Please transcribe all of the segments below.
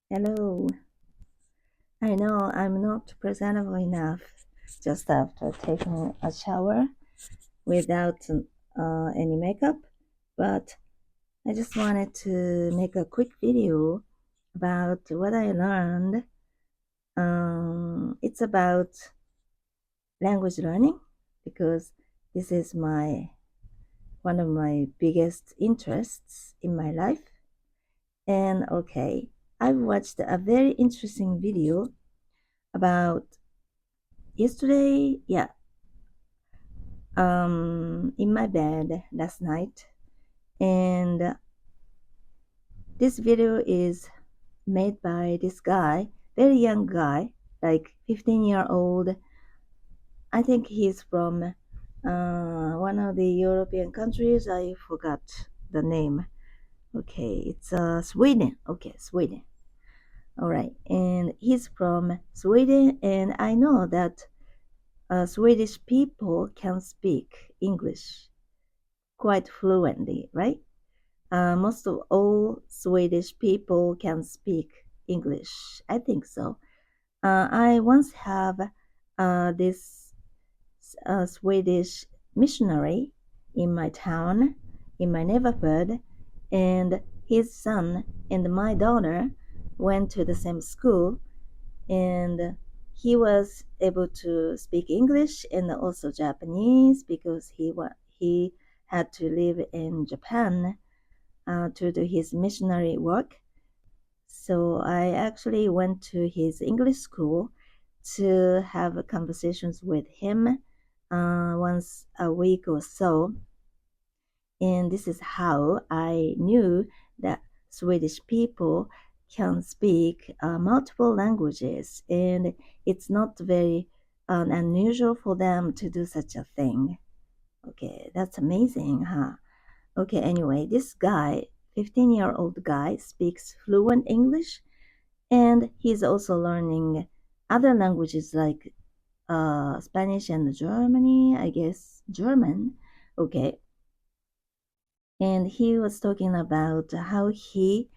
Hello. I know I'm not presentable enough just after taking a shower without any makeup, but I just wanted to make a quick video about what I learned. It's about language learning because this is one of my biggest interests in my life. And okay, I watched a very interesting video about yesterday, in my bed last night, and this video is made by this guy, very young guy, like 15-year-old. I think he's from one of the European countries. I forgot the name. Okay, it's Sweden. Okay, Sweden. All right, and he's from Sweden, and I know that Swedish people can speak English quite fluently, right? Most of all Swedish people can speak English. I think so. I once have this Swedish missionary in my town, in my neighborhood, and his son and my daughter went to the same school, and he was able to speak English and also Japanese because he had to live in Japan to do his missionary work. So I actually went to his English school to have conversations with him once a week or so. And this is how I knew that Swedish people can speak multiple languages, and it's not very unusual for them to do such a thing. Okay, that's amazing, huh? Okay, anyway, this guy, 15-year-old guy, speaks fluent English, and he's also learning other languages like Spanish and Germany, I guess German. Okay, and he was talking about how he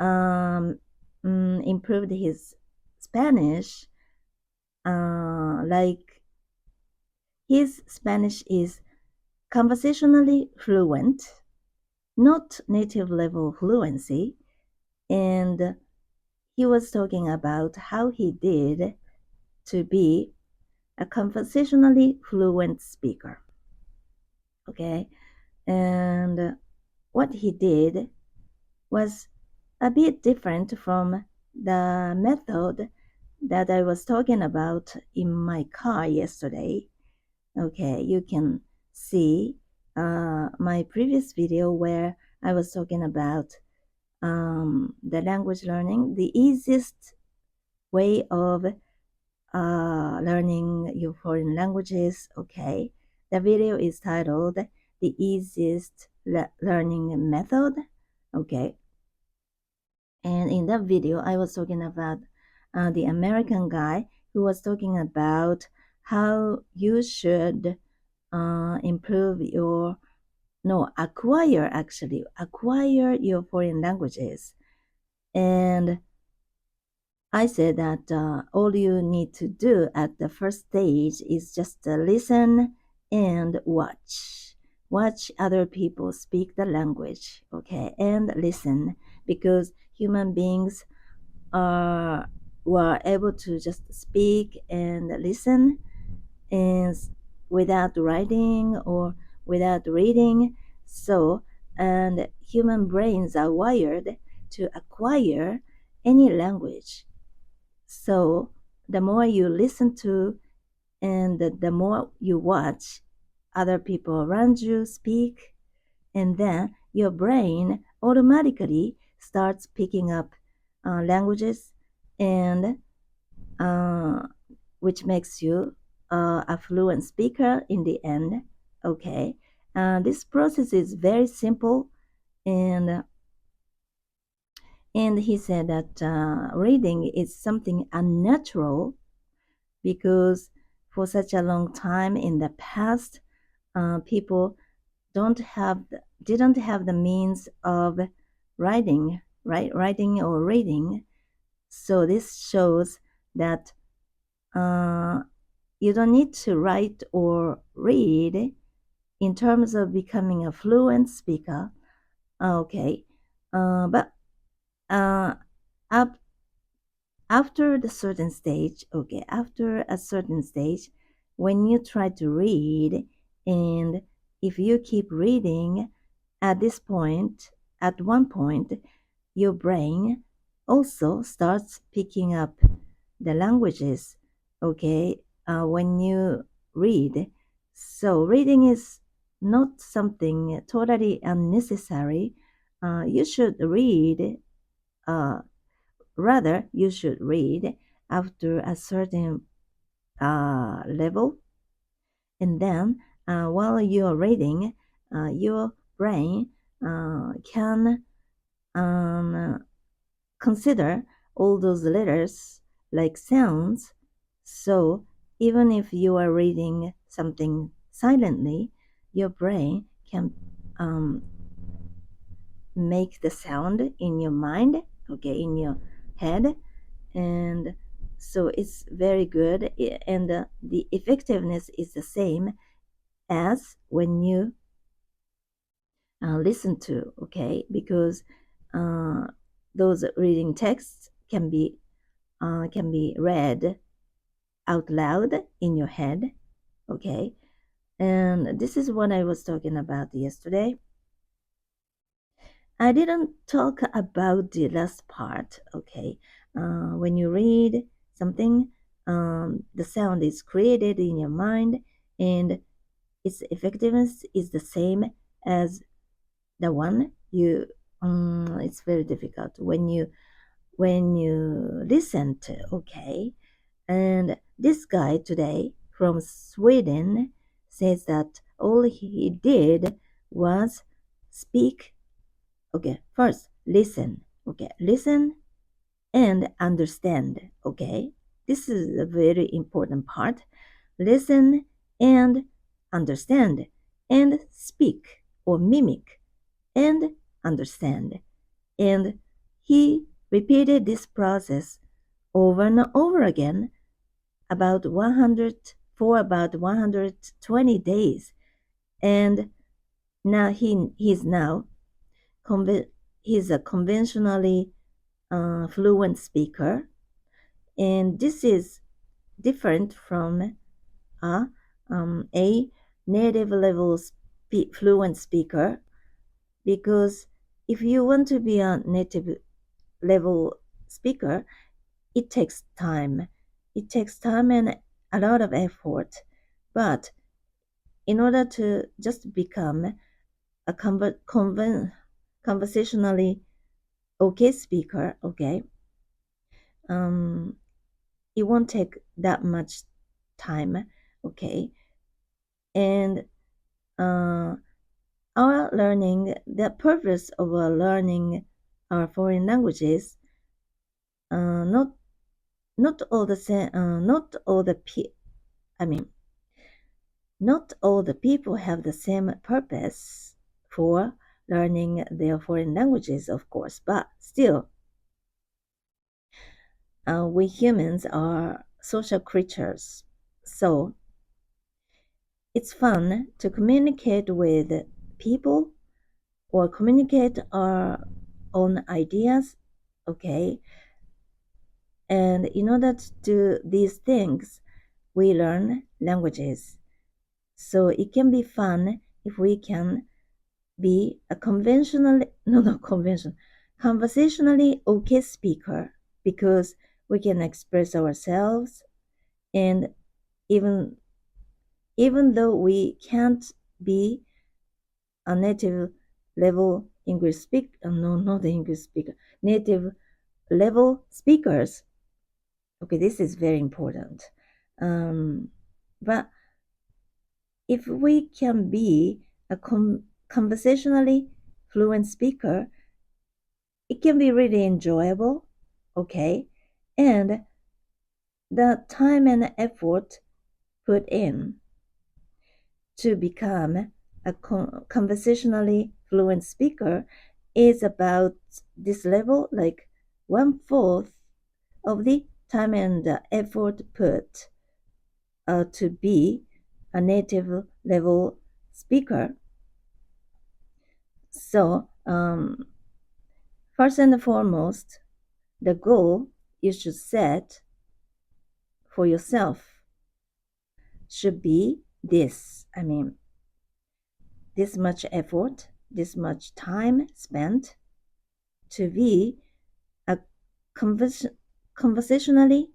um, improved his Spanish. Like his Spanish is conversationally fluent, not native level fluency, and he was talking about how he did to be a conversationally fluent speaker. Okay, and what he did was a bit different from the method that I was talking about in my car yesterday. Okay, you can see my previous video where I was talking about the language learning, the easiest way of learning your foreign languages. Okay, the video is titled "The Easiest Learning Method." Okay, and in that video, I was talking about the American guy who was talking about how you should improve your, no, acquire your foreign languages. And I said that all you need to do at the first stage is just listen and watch. Watch other people speak the language, okay, and listen, because human beings were able to just speak and listen and without writing or without reading. So, and human brains are wired to acquire any language. So, the more you listen to and the more you watch other people around you speak, and then your brain automatically starts picking up languages, and which makes you a fluent speaker in the end. Okay, this process is very simple, and he said that reading is something unnatural because for such a long time in the past, people didn't have the means of writing or reading, So this shows that you don't need to write or read in terms of becoming a fluent speaker. Okay, but up after the certain stage, okay, after a certain stage, when you try to read, and if you keep reading, at this point, at one point, your brain also starts picking up the languages, okay, when you read. So reading is not something totally unnecessary. You should read, uh, rather, you should read after a certain level, and then while you're reading, your brain can consider all those letters like sounds. So even if you are reading something silently, your brain can um, make the sound in your mind, okay, in your head. And so it's very good, and the effectiveness is the same as when you listen to, okay, because uh, those reading texts can be read out loud in your head, okay. And this is what I was talking about yesterday. I didn't talk about the last part, okay. When you read something, the sound is created in your mind, and its effectiveness is the same as the one you. It's very difficult when you listen to, okay. And this guy today from Sweden says that all he did was speak. Okay, first listen. Okay, listen and understand. Okay, this is a very important part. Listen and understand, and speak or mimic and understand. And he repeated this process over and over again about 100 for about 120 days. And now he's now he's a conventionally fluent speaker, and this is different from a native level fluent speaker, because if you want to be a native level speaker, it takes time. It takes time and a lot of effort. But in order to just become a conversationally okay speaker, okay, um, it won't take that much time, okay. And our learning, the purpose of our learning our foreign languages, not not all the same, not all the I mean, not all the people have the same purpose for learning their foreign languages, of course, but still, we humans are social creatures. So it's fun to communicate with people or communicate our own ideas, okay? And in order to do these things, we learn languages. So it can be fun if we can be a conversationally okay speaker, because we can express ourselves, and even though we can't be a native level English speaker, no, not English speaker, native level speakers. Okay, this is very important. But if we can be a conversationally fluent speaker, it can be really enjoyable, okay? And the time and effort put in to become a conversationally fluent speaker is about this level, like 1/4 of the time and effort put to be a native level speaker. So, first and foremost, the goal you should set for yourself should be this. I mean, this much effort, this much time spent to be a conversationally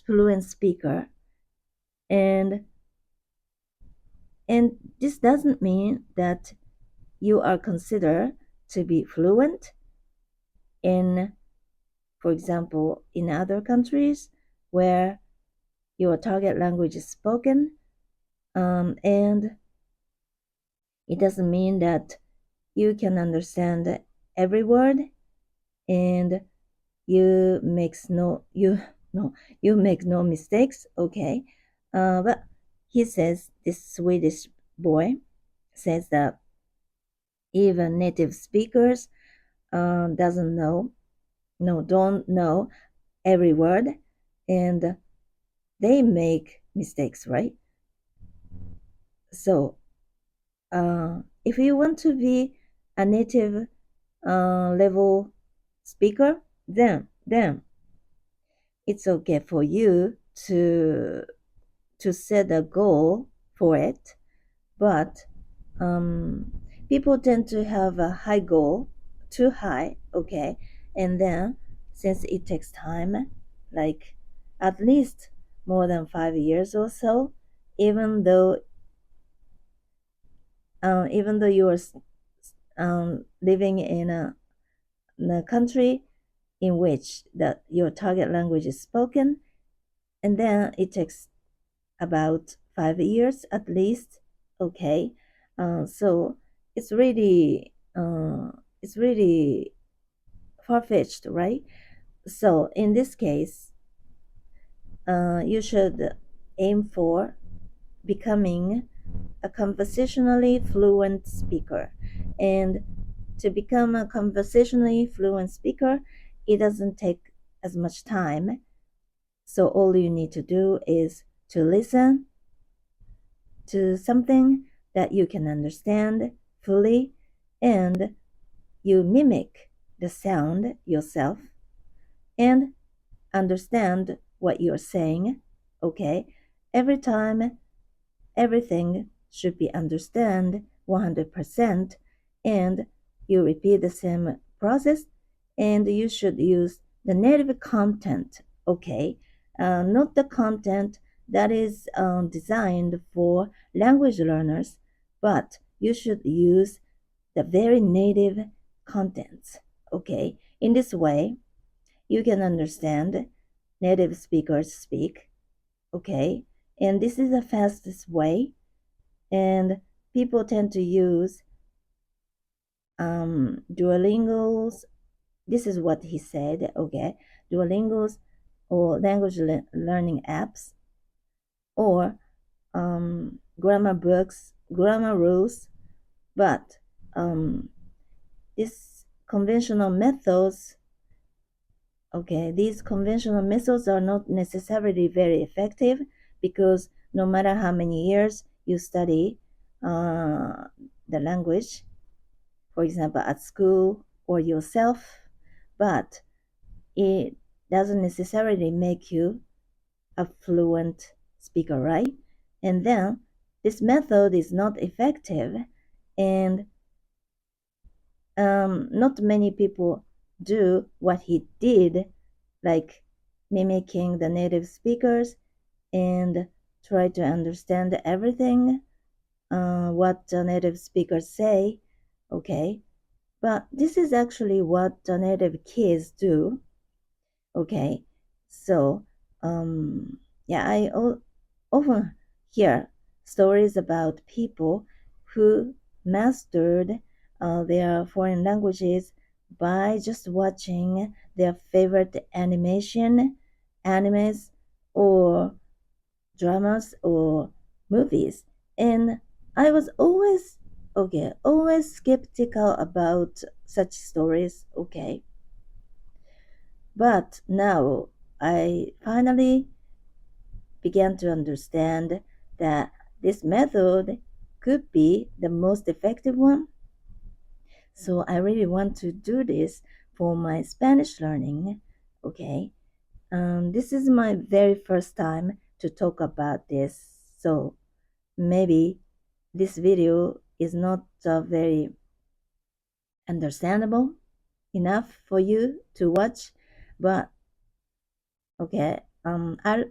fluent speaker. And this doesn't mean that you are considered to be fluent in, for example, in other countries where your target language is spoken, and it doesn't mean that you can understand every word and you makes no you no you make no mistakes. Okay, but he says, this Swedish boy says that even native speakers doesn't know no don't know every word, and they make mistakes, right? So if you want to be a native level speaker, then it's okay for you to set a goal for it. But um, people tend to have a high goal, too high, okay, and then since it takes time, like at least more than 5 years or so, even though you are living in a country in which your target language is spoken, and then it takes about 5 years at least. Okay, so it's really far-fetched, right? So in this case, you should aim for becoming a conversationally fluent speaker. And to become a conversationally fluent speaker, it doesn't take as much time. So all you need to do is to listen to something that you can understand fully, and you mimic the sound yourself and understand what you're saying. Okay, every time everything should be understood 100%, and you repeat the same process, and you should use the native content. Okay, not the content that is designed for language learners, but you should use the very native contents. Okay, in this way you can understand native speakers speak. Okay, and this is the fastest way, and people tend to use Duolingo's. This is what he said. Okay, Duolingo's or language learning apps, or grammar books, grammar rules, but these conventional methods. Okay, these conventional methods are not necessarily very effective, because no matter how many years you study the language, for example, at school or yourself, but it doesn't necessarily make you a fluent speaker, right? And then this method is not effective, and not many people do what he did, like mimicking the native speakers and try to understand everything what the native speakers say. Okay, but this is actually what the native kids do. Okay, so yeah, often hear stories about people who mastered their foreign languages by just watching their favorite animes, or dramas, or movies. And I was always skeptical about such stories. Okay, but now I finally began to understand that this method could be the most effective one. So I really want to do this for my Spanish learning. Okay. This is my very first time to talk about this. So maybe this video is not very understandable enough for you to watch, but okay, I'll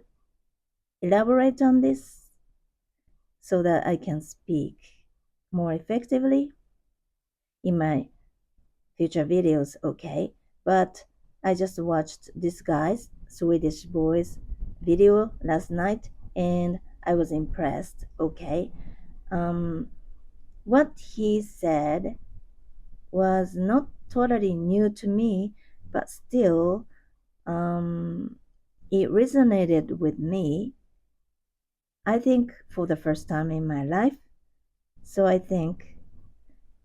elaborate on this so that I can speak more effectively in my future videos, okay? But I just watched this guy's Swedish boys video last night and I was impressed, okay? What he said was not totally new to me, but still, it resonated with me, I think, for the first time in my life. So I think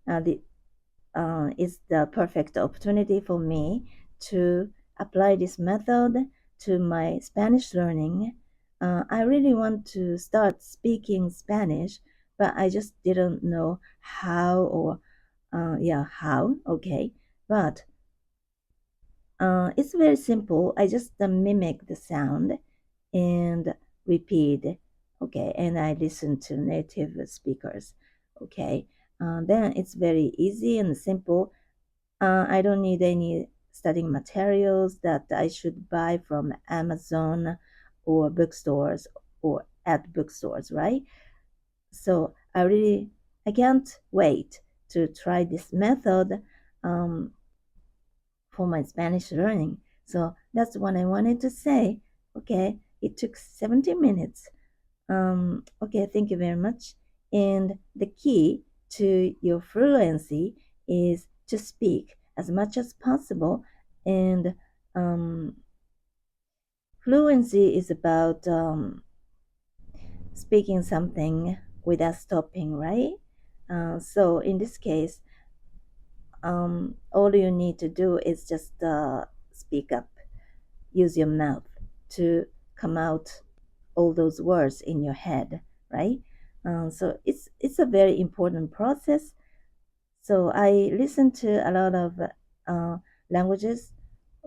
it's the perfect opportunity for me to apply this method to my Spanish learning. I really want to start speaking Spanish, but I just didn't know how or how. Okay, but it's very simple. I just mimic the sound and repeat. Okay, and I listen to native speakers. Okay, then it's very easy and simple. I don't need any studying materials that I should buy from Amazon or bookstores or at bookstores, right? So I can't wait to try this method um, for my Spanish learning. So that's what I wanted to say. Okay, it took 70 minutes. Okay, thank you very much. And the key to your fluency is to speak as much as possible. And fluency is about speaking something without stopping, right? So in this case, all you need to do is just speak up, use your mouth to come out all those words in your head, right? So it's a very important process. So I listen to a lot of uh, languages,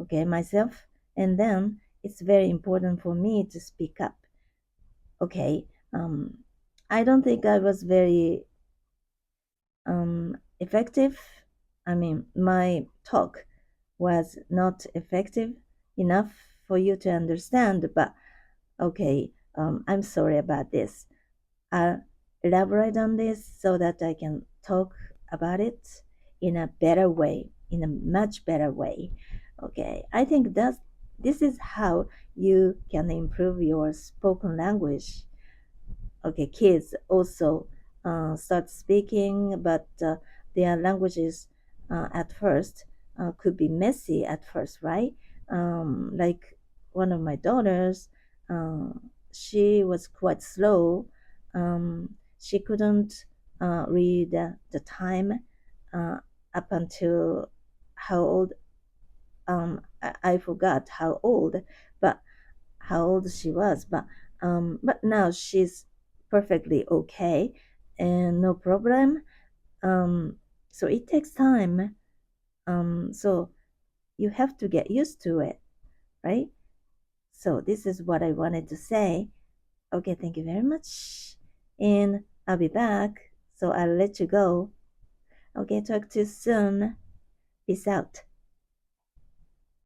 okay, myself, and then it's very important for me to speak up. Okay, I don't think I was very effective. I mean, my talk was not effective enough for you to understand, but okay, I'm sorry about this. I'll elaborate on this so that I can talk about it in a better way, in a much better way. Okay, I think this is how you can improve your spoken language. Okay, kids also start speaking, but their languages at first could be messy at first, right? Like one of my daughters, uh, she was quite slow. She couldn't read the time uh, up until how old? I forgot how old, but how old she was, but now she's perfectly okay and no problem. Um, so it takes time. So you have to get used to it, right? So this is what I wanted to say. Okay, thank you very much, and I'll be back. So I'll let you go. Okay, talk to you soon. Peace out.